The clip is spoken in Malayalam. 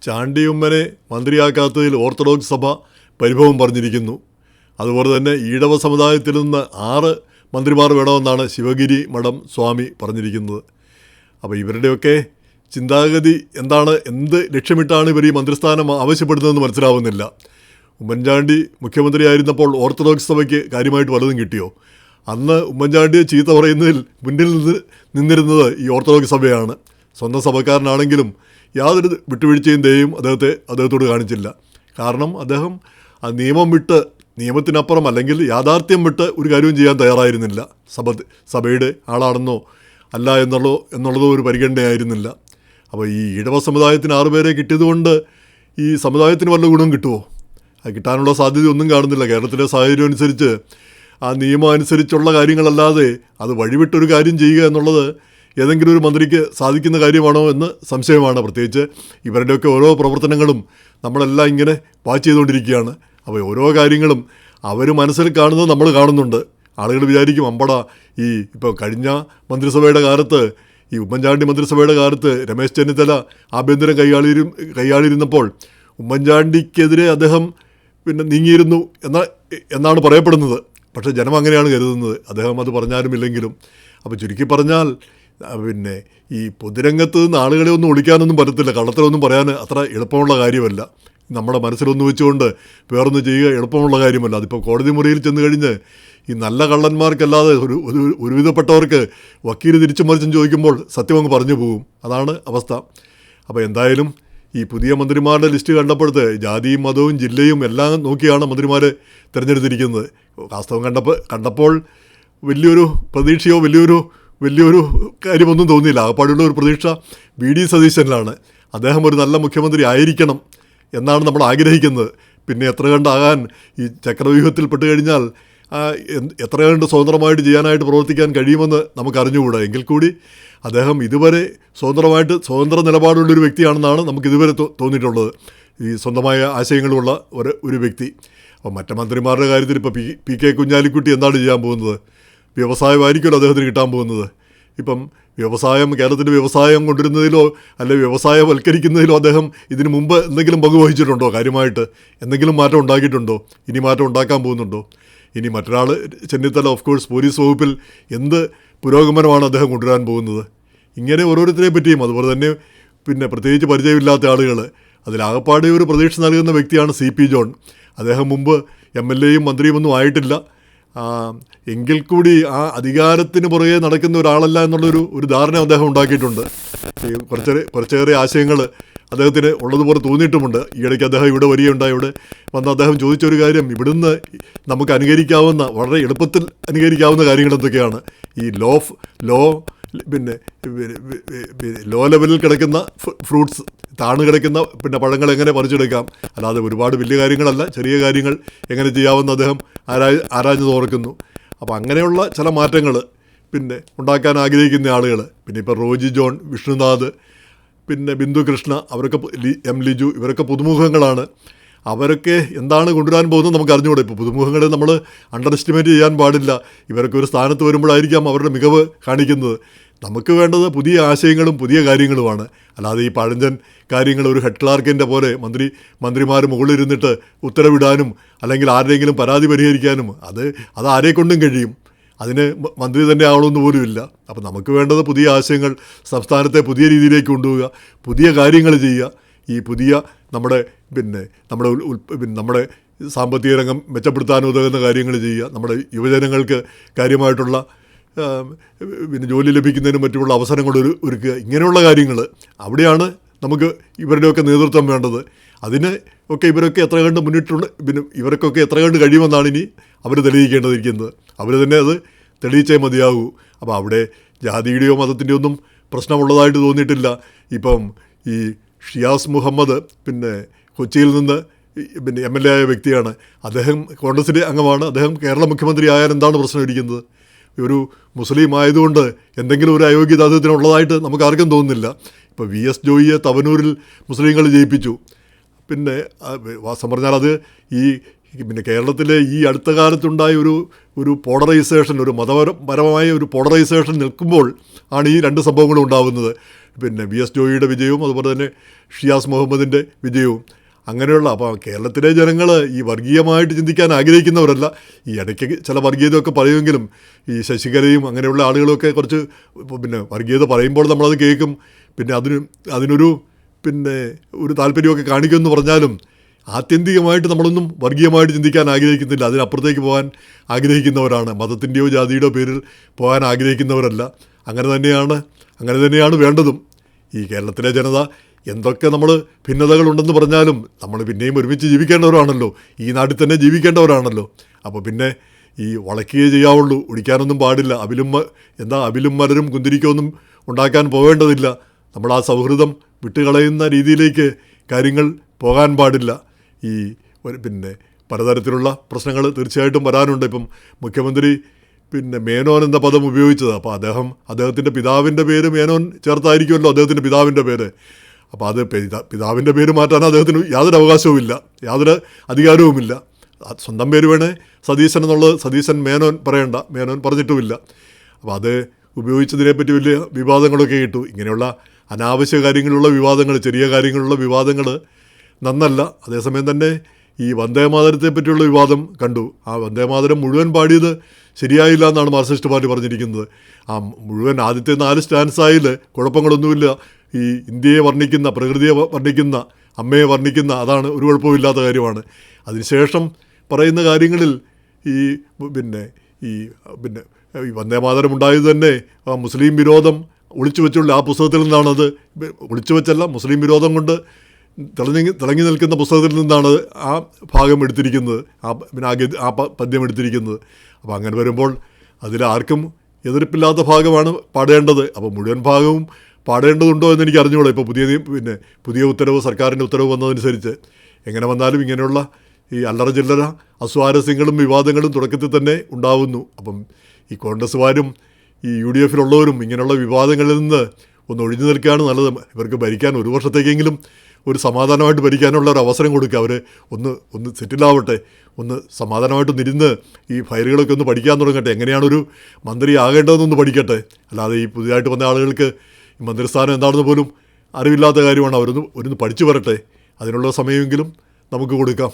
ചാണ്ടിയുമ്മനെ മന്ത്രിയാക്കാത്തതിൽ ഓർത്തഡോക്സ് സഭ പരിഭവം പറഞ്ഞിരിക്കുന്നു. അതുപോലെ തന്നെ ഈഴവ സമുദായത്തിൽ നിന്ന് 6 മന്ത്രിമാർ വേണമെന്നാണ് ശിവഗിരി മഠം സ്വാമി പറഞ്ഞിരിക്കുന്നത്. അപ്പോൾ ഇവരുടെയൊക്കെ ചിന്താഗതി എന്താണ്, എന്ത് ലക്ഷ്യമിട്ടാണ് ഇവർ ഈ മന്ത്രിസ്ഥാനം ആവശ്യപ്പെടുന്നതെന്ന് മനസ്സിലാവുന്നില്ല. ഉമ്മൻചാണ്ടി മുഖ്യമന്ത്രിയായിരുന്നപ്പോൾ ഓർത്തഡോക്സ് സഭയ്ക്ക് കാര്യമായിട്ട് വല്ലതും കിട്ടിയോ? അന്ന് ഉമ്മൻചാണ്ടിയെ ചീത്ത പറയുന്നതിൽ മുന്നിൽ നിന്നിരുന്നത് ഈ ഓർത്തഡോക്സ് സഭയാണ്. സ്വന്തം സഭക്കാരനാണെങ്കിലും യാതൊരു വിട്ടുവീഴ്ചയും ദയയും അദ്ദേഹത്തോട് കാണിച്ചില്ല. കാരണം അദ്ദേഹം ആ നിയമം വിട്ട്, നിയമത്തിനപ്പുറം അല്ലെങ്കിൽ യാഥാർത്ഥ്യം വിട്ട് ഒരു കാര്യവും ചെയ്യാൻ തയ്യാറായിരുന്നില്ല. സഭയുടെ ആളാണെന്നോ അല്ല എന്നുള്ളതോ ഒരു പരിഗണനയായിരുന്നില്ല. അപ്പോൾ ഈ ഈഴവ സമുദായത്തിന് 6 പേരെ കിട്ടിയതുകൊണ്ട് ഈ സമുദായത്തിന് വല്ല ഗുണം കിട്ടുമോ? അത് കിട്ടാനുള്ള സാധ്യത ഒന്നും കാണുന്നില്ല. കേരളത്തിലെ സാഹചര്യം അനുസരിച്ച് ആ നിയമം അനുസരിച്ചുള്ള കാര്യങ്ങളല്ലാതെ അത് വഴിവിട്ടൊരു കാര്യം ചെയ്യുക എന്നുള്ളത് ഏതെങ്കിലും ഒരു മന്ത്രിക്ക് സാധിക്കുന്ന കാര്യമാണോ എന്ന് സംശയമാണ്. പ്രത്യേകിച്ച് ഇവരുടെയൊക്കെ ഓരോ പ്രവർത്തനങ്ങളും നമ്മളെല്ലാം ഇങ്ങനെ വാച്ച് ചെയ്തുകൊണ്ടിരിക്കുകയാണ്. അപ്പോൾ ഓരോ കാര്യങ്ങളും അവർ മനസ്സിൽ കാണുന്നത് നമ്മൾ കാണുന്നുണ്ട്. ആളുകൾ വിചാരിക്കും അമ്പടാ ഈ ഇപ്പോൾ കഴിഞ്ഞ മന്ത്രിസഭയുടെ കാലത്ത്, ഈ ഉമ്മൻചാണ്ടി മന്ത്രിസഭയുടെ കാലത്ത് രമേശ് ചെന്നിത്തല ആഭ്യന്തരം കൈയാളിയിരുന്നപ്പോൾ ഉമ്മൻചാണ്ടിക്കെതിരെ അദ്ദേഹം നീങ്ങിയിരുന്നു എന്നാണ് പറയപ്പെടുന്നത്. പക്ഷേ ജനം അങ്ങനെയാണ് കരുതുന്നത്, അദ്ദേഹം അത് പറഞ്ഞാലും ഇല്ലെങ്കിലും. അപ്പോൾ ചുരുക്കി പറഞ്ഞാൽ ഈ പൊതുരംഗത്ത് നിന്ന് ആളുകളെ ഒന്നും ഒളിക്കാനൊന്നും പറ്റത്തില്ല. കള്ളത്തരമൊന്നും പറയാൻ അത്ര എളുപ്പമുള്ള കാര്യമല്ല. നമ്മുടെ മനസ്സിലൊന്ന് വെച്ചുകൊണ്ട് വേറൊന്ന് ചെയ്യുക എളുപ്പമുള്ള കാര്യമല്ല. അതിപ്പോൾ കോടതി മുറിയിൽ ചെന്ന് കഴിഞ്ഞ് ഈ നല്ല കള്ളന്മാർക്കല്ലാതെ ഒരുവിധപ്പെട്ടവർക്ക് വക്കീൽ തിരിച്ചും മറിച്ചും ചോദിക്കുമ്പോൾ സത്യം അങ്ങ് പറഞ്ഞു പോകും. അതാണ് അവസ്ഥ. അപ്പോൾ എന്തായാലും ഈ പുതിയ മന്ത്രിമാരുടെ ലിസ്റ്റ് കണ്ടപ്പോഴത്തെ ജാതിയും മതവും ജില്ലയും എല്ലാം നോക്കിയാണ് മന്ത്രിമാരെ തിരഞ്ഞെടുത്തിരിക്കുന്നത്. വാസ്തവം കണ്ടപ്പോൾ വലിയൊരു പ്രതീക്ഷയോ വലിയൊരു കാര്യമൊന്നും തോന്നിയില്ല. ആകപ്പാടുള്ള ഒരു പ്രതീക്ഷ VD സതീശനിലാണ്. അദ്ദേഹം ഒരു നല്ല മുഖ്യമന്ത്രി ആയിരിക്കണം എന്നാണ് നമ്മൾ ആഗ്രഹിക്കുന്നത്. പിന്നെ എത്ര കണ്ടാകാൻ ഈ ചക്രവ്യൂഹത്തിൽപ്പെട്ട് കഴിഞ്ഞാൽ എത്ര കണ്ട് സ്വതന്ത്രമായിട്ട് ചെയ്യാനായിട്ട് പ്രവർത്തിക്കാൻ കഴിയുമെന്ന് നമുക്കറിഞ്ഞുകൂടാ. എങ്കിൽ കൂടി അദ്ദേഹം ഇതുവരെ സ്വതന്ത്ര നിലപാടുള്ളൊരു വ്യക്തിയാണെന്നാണ് നമുക്കിതുവരെ തോന്നിയിട്ടുള്ളത്. ഈ സ്വന്തമായ ആശയങ്ങളുള്ള ഒരു വ്യക്തി. അപ്പോൾ മറ്റ് മന്ത്രിമാരുടെ കാര്യത്തിൽ ഇപ്പോൾ PK കുഞ്ഞാലിക്കുട്ടി എന്താണ് ചെയ്യാൻ പോകുന്നത്? വ്യവസായമായിരിക്കുമല്ലോ അദ്ദേഹത്തിന് കിട്ടാൻ പോകുന്നത്. ഇപ്പം വ്യവസായം, കേരളത്തിൻ്റെ വ്യവസായം കൊണ്ടുവരുന്നതിലോ അല്ലെങ്കിൽ വ്യവസായവൽക്കരിക്കുന്നതിലോ അദ്ദേഹം ഇതിനു മുമ്പ് എന്തെങ്കിലും പങ്കുവഹിച്ചിട്ടുണ്ടോ? കാര്യമായിട്ട് എന്തെങ്കിലും മാറ്റം ഉണ്ടാക്കിയിട്ടുണ്ടോ? ഇനി മാറ്റം ഉണ്ടാക്കാൻ പോകുന്നുണ്ടോ? ഇനി മറ്റൊരാൾ ചെന്നിത്തല ഓഫ് കോഴ്സ് പോലീസ് വകുപ്പിൽ എന്ത് പുരോഗമനമാണ് അദ്ദേഹം കൊണ്ടുവരാൻ പോകുന്നത്? ഇങ്ങനെ ഓരോരുത്തരെ പറ്റിയും അതുപോലെ തന്നെ പ്രത്യേകിച്ച് പരിചയമില്ലാത്ത ആളുകൾ അതിലാകപ്പാടെ ഒരു പ്രതീക്ഷ നൽകുന്ന വ്യക്തിയാണ് CP ജോൺ. അദ്ദേഹം മുമ്പ് MLA യും മന്ത്രിയുമൊന്നും ആയിട്ടില്ല. എങ്കിൽ കൂടി ആ അധികാരത്തിന് പുറകെ നടക്കുന്ന ഒരാളല്ല എന്നുള്ളൊരു ധാരണ അദ്ദേഹം ഉണ്ടാക്കിയിട്ടുണ്ട്. കുറച്ചേറെ ആശയങ്ങൾ അദ്ദേഹത്തിന് ഉള്ളതുപോലെ തോന്നിയിട്ടുമുണ്ട്. ഈയിടയ്ക്ക് അദ്ദേഹം ഇവിടെ വരികയുണ്ടായി. ഇവിടെ വന്ന് അദ്ദേഹം ചോദിച്ചൊരു കാര്യം, ഇവിടുന്ന് നമുക്ക് അനുകരിക്കാവുന്ന, വളരെ എളുപ്പത്തിൽ അനുകരിക്കാവുന്ന കാര്യങ്ങൾ എന്തൊക്കെയാണ്? ഈ ലോ ലെവലിൽ കിടക്കുന്ന ഫ്രൂട്ട്സ്, താണു കിടക്കുന്ന പഴങ്ങൾ എങ്ങനെ പറിച്ചെടുക്കാം, അല്ലാതെ ഒരുപാട് വലിയ കാര്യങ്ങളല്ല, ചെറിയ കാര്യങ്ങൾ എങ്ങനെ ചെയ്യാമെന്ന് അദ്ദേഹം ആരാഞ്ഞു തോർക്കുന്നു. അപ്പോൾ അങ്ങനെയുള്ള ചില മാറ്റങ്ങൾ ഉണ്ടാക്കാൻ ആഗ്രഹിക്കുന്ന ആളുകൾ, ഇപ്പോൾ റോജി ജോൺ, വിഷ്ണുനാഥ്, ബിന്ദു കൃഷ്ണ, അവരൊക്കെ M ലിജു, ഇവരൊക്കെ പുതുമുഖങ്ങളാണ്. അവരൊക്കെ എന്താണ് കൊണ്ടുവരാൻ പോകുന്നത് നമുക്ക് അറിഞ്ഞുകൂടെ. ഇപ്പോൾ പുതുമുഖങ്ങളെ നമ്മൾ അണ്ടർ എസ്റ്റിമേറ്റ് ചെയ്യാൻ പാടില്ല. ഇവരൊക്കെ ഒരു സ്ഥാനത്ത് വരുമ്പോഴായിരിക്കാം അവരുടെ മികവ് കാണിക്കുന്നത്. നമുക്ക് വേണ്ടത് പുതിയ ആശയങ്ങളും പുതിയ കാര്യങ്ങളുമാണ്. അല്ലാതെ ഈ പഴഞ്ചൻ കാര്യങ്ങൾ ഒരു ഹെഡ് ക്ലാർക്കിൻ്റെ പോലെ മന്ത്രിമാർ മുകളിലിരുന്നിട്ട് ഉത്തരവിടാനും അല്ലെങ്കിൽ ആരുടെയെങ്കിലും പരാതി പരിഹരിക്കാനും അത് ആരെക്കൊണ്ടും കഴിയും. അതിന് മന്ത്രി തന്നെ ആവണമെന്ന് പോലുമില്ല. അപ്പോൾ നമുക്ക് വേണ്ടത് പുതിയ ആശയങ്ങൾ, സംസ്ഥാനത്തെ പുതിയ രീതിയിലേക്ക് കൊണ്ടുപോവുക, പുതിയ കാര്യങ്ങൾ ചെയ്യുക. ഈ പുതിയ നമ്മുടെ സാമ്പത്തിക രംഗം മെച്ചപ്പെടുത്താൻ ഉതകുന്ന കാര്യങ്ങൾ ചെയ്യുക. നമ്മുടെ യുവജനങ്ങൾക്ക് കാര്യമായിട്ടുള്ള ജോലി ലഭിക്കുന്നതിനും മറ്റുമുള്ള അവസരങ്ങൾ ഒരുക്കുക. ഇങ്ങനെയുള്ള കാര്യങ്ങൾ അവിടെയാണ് നമുക്ക് ഇവരുടെയൊക്കെ നേതൃത്വം വേണ്ടത്. അതിന് ഒക്കെ ഇവരൊക്കെ എത്ര കണ്ട് മുന്നിട്ടുണ്ട്, ഇവർക്കൊക്കെ എത്ര കണ്ട് കഴിയുമെന്നാണ് ഇനി അവർ തെളിയിക്കേണ്ടതിരിക്കുന്നത്. അവർ തന്നെ അത് തെളിയിച്ചേ മതിയാകൂ. അപ്പോൾ അവിടെ ജാതിയുടെയോ മതത്തിൻ്റെയോ ഒന്നും പ്രശ്നമുള്ളതായിട്ട് തോന്നിയിട്ടില്ല. ഇപ്പം ഈ ഷിയാസ് മുഹമ്മദ് കൊച്ചിയിൽ നിന്ന് MLA ആയ വ്യക്തിയാണ്. അദ്ദേഹം കോൺഗ്രസിൻ്റെ അംഗമാണ്. അദ്ദേഹം കേരള മുഖ്യമന്ത്രി ആയാൽ എന്താണ് പ്രശ്നം ഇരിക്കുന്നത്? ഒരു മുസ്ലിം ആയതുകൊണ്ട് എന്തെങ്കിലും ഒരു അയോഗ്യത അദ്ദേഹത്തിനുള്ളതായിട്ട് നമുക്ക് ആർക്കും തോന്നുന്നില്ല. ഇപ്പോൾ VS ജോയിയെ തവനൂരിൽ മുസ്ലിങ്ങൾ ജയിപ്പിച്ചു. വാസ്തവം പറഞ്ഞാൽ അത് ഈ പിന്നെ കേരളത്തിലെ ഈ അടുത്ത കാലത്തുണ്ടായ ഒരു പോളറൈസേഷൻ, ഒരു മതപരമായ ഒരു പോളറൈസേഷൻ നിൽക്കുമ്പോൾ ആണ് ഈ രണ്ട് സംഭവങ്ങളും ഉണ്ടാകുന്നത്. പിന്നെ VS ജോയിയുടെ വിജയവും അതുപോലെ തന്നെ ഷിയാസ് മുഹമ്മദിൻ്റെ വിജയവും. അങ്ങനെയുള്ള അപ്പോൾ കേരളത്തിലെ ജനങ്ങൾ ഈ വർഗീയമായിട്ട് ചിന്തിക്കാൻ ആഗ്രഹിക്കുന്നവരല്ല. ഈ ഇടയ്ക്ക് ചില വർഗീയതയൊക്കെ പറയുമെങ്കിലും ഈ ശശികലയും അങ്ങനെയുള്ള ആളുകളൊക്കെ കുറച്ച് പിന്നെ വർഗീയത പറയുമ്പോൾ നമ്മളത് കേൾക്കും. പിന്നെ അതിനൊരു പിന്നെ ഒരു താല്പര്യമൊക്കെ കാണിക്കുമെന്ന് പറഞ്ഞാലും ആത്യന്തികമായിട്ട് നമ്മളൊന്നും വർഗീയമായിട്ട് ചിന്തിക്കാൻ ആഗ്രഹിക്കുന്നില്ല. അതിനപ്പുറത്തേക്ക് പോകാൻ ആഗ്രഹിക്കുന്നവരാണ്. മതത്തിൻ്റെയോ ജാതിയുടെയോ പേരിൽ പോകാൻ ആഗ്രഹിക്കുന്നവരല്ല. അങ്ങനെ തന്നെയാണ് വേണ്ടതും. ഈ കേരളത്തിലെ ജനത എന്തൊക്കെ നമ്മൾ ഭിന്നതകളുണ്ടെന്ന് പറഞ്ഞാലും നമ്മൾ പിന്നെയും ഒരുമിച്ച് ജീവിക്കേണ്ടവരാണല്ലോ, ഈ നാട്ടിൽ തന്നെ ജീവിക്കേണ്ടവരാണല്ലോ. അപ്പോൾ പിന്നെ ഈ വളയ്ക്കുകയേ ചെയ്യാവുള്ളൂ, ഒടിക്കാനൊന്നും പാടില്ല. അവിലും മലരും കുന്തിരിക്കൊന്നും ഉണ്ടാക്കാൻ പോവേണ്ടതില്ല. നമ്മൾ ആ സൗഹൃദം വിട്ടുകളയുന്ന രീതിയിലേക്ക് കാര്യങ്ങൾ പോകാൻ പാടില്ല. ഈ പിന്നെ പലതരത്തിലുള്ള പ്രശ്നങ്ങൾ തീർച്ചയായിട്ടും വരാനുണ്ട്. ഇപ്പം മുഖ്യമന്ത്രി പിന്നെ മേനോൻ എന്ന പദം ഉപയോഗിച്ചത്. അപ്പോൾ അദ്ദേഹത്തിൻ്റെ പിതാവിൻ്റെ പേര് മേനോൻ ചേർത്തായിരിക്കുമല്ലോ അദ്ദേഹത്തിൻ്റെ പിതാവിൻ്റെ പേര്. അപ്പോൾ അത് പിതാവിൻ്റെ പേര് മാറ്റാൻ അദ്ദേഹത്തിന് യാതൊരു അവകാശവുമില്ല, യാതൊരു അധികാരവുമില്ല. സ്വന്തം പേര് വേണേ സതീശൻ എന്നുള്ളത് സതീശൻ മേനോൻ പറഞ്ഞിട്ടുമില്ല. അപ്പോൾ അത് ഉപയോഗിച്ചതിനെപ്പറ്റി വലിയ വിവാദങ്ങളൊക്കെ ഇട്ടു. ഇങ്ങനെയുള്ള അനാവശ്യ കാര്യങ്ങളുള്ള വിവാദങ്ങൾ, ചെറിയ കാര്യങ്ങളുള്ള വിവാദങ്ങൾ നന്നല്ല. അതേസമയം തന്നെ ഈ വന്ദേമാതരത്തെ പറ്റിയുള്ള വിവാദം കണ്ടു. ആ വന്ദേമാതരം മുഴുവൻ പാടിയത് ശരിയായില്ല എന്നാണ് മാർക്സിസ്റ്റ് പാർട്ടി പറഞ്ഞിരിക്കുന്നത്. ആ മുഴുവൻ ആദ്യത്തെ 4 സ്റ്റാൻസായിൽ കുഴപ്പങ്ങളൊന്നുമില്ല. ഈ ഇന്ത്യയെ വർണ്ണിക്കുന്ന, പ്രകൃതിയെ വർണ്ണിക്കുന്ന, അമ്മയെ വർണ്ണിക്കുന്ന, അതാണ് ഒരു കുഴപ്പമില്ലാത്ത കാര്യമാണ്. അതിനുശേഷം പറയുന്ന കാര്യങ്ങളിൽ പിന്നെ വന്ദേമാതരം ഉണ്ടായത് തന്നെ മുസ്ലിം വിരോധം ഒളിച്ചു വെച്ചുള്ള ആ പുസ്തകത്തിൽ നിന്നാണത്. ഒളിച്ചു വെച്ചല്ല, മുസ്ലിം വിരോധം കൊണ്ട് തിളങ്ങി നിൽക്കുന്ന പുസ്തകത്തിൽ നിന്നാണ് ആ ഭാഗം എടുത്തിരിക്കുന്നത്, ആ പദ്യം എടുത്തിരിക്കുന്നത്. അപ്പോൾ അങ്ങനെ വരുമ്പോൾ അതിലാർക്കും എതിർപ്പില്ലാത്ത ഭാഗമാണ് പാടേണ്ടത്. അപ്പോൾ മുഴുവൻ ഭാഗവും പാടേണ്ടതുണ്ടോ എന്ന് എനിക്ക് അറിഞ്ഞുകൂടാ. ഇപ്പോൾ പുതിയ ഉത്തരവ്, സർക്കാരിൻ്റെ ഉത്തരവ് വന്നതനുസരിച്ച് എങ്ങനെ വന്നാലും ഇങ്ങനെയുള്ള ഈ അല്ലറ ചില്ലറ അസ്വാരസ്യങ്ങളും വിവാദങ്ങളും തുടക്കത്തിൽ തന്നെ ഉണ്ടാവുന്നു. അപ്പം ഈ കോൺഗ്രസ്സുകാരും ഈ UDFിലുള്ളവരും ഇങ്ങനെയുള്ള വിവാദങ്ങളിൽ നിന്ന് ഒന്ന് ഒഴിഞ്ഞു നിൽക്കുകയാണ് നല്ലത്. ഇവർക്ക് ഭരിക്കാൻ ഒരു വർഷത്തേക്കെങ്കിലും ഒരു സമാധാനമായിട്ട് ഭരിക്കാനുള്ള ഒരു അവസരം കൊടുക്കുക. അവർ ഒന്ന് സെറ്റിലാവട്ടെ, ഒന്ന് സമാധാനമായിട്ടൊന്നിരുന്ന് ഈ ഫയലുകളൊക്കെ ഒന്ന് പഠിക്കാൻ തുടങ്ങട്ടെ. എങ്ങനെയാണൊരു മന്ത്രി ആകേണ്ടതെന്നൊന്ന് പഠിക്കട്ടെ. അല്ലാതെ ഈ പുതിയതായിട്ട് വന്ന ആളുകൾക്ക് ഈ മന്ത്രിസ്ഥാനം എന്താണെന്ന് പോലും അറിവില്ലാത്ത കാര്യമാണ്. അവരൊന്ന് പഠിച്ചു വരട്ടെ. അതിനുള്ള സമയമെങ്കിലും നമുക്ക് കൊടുക്കാം.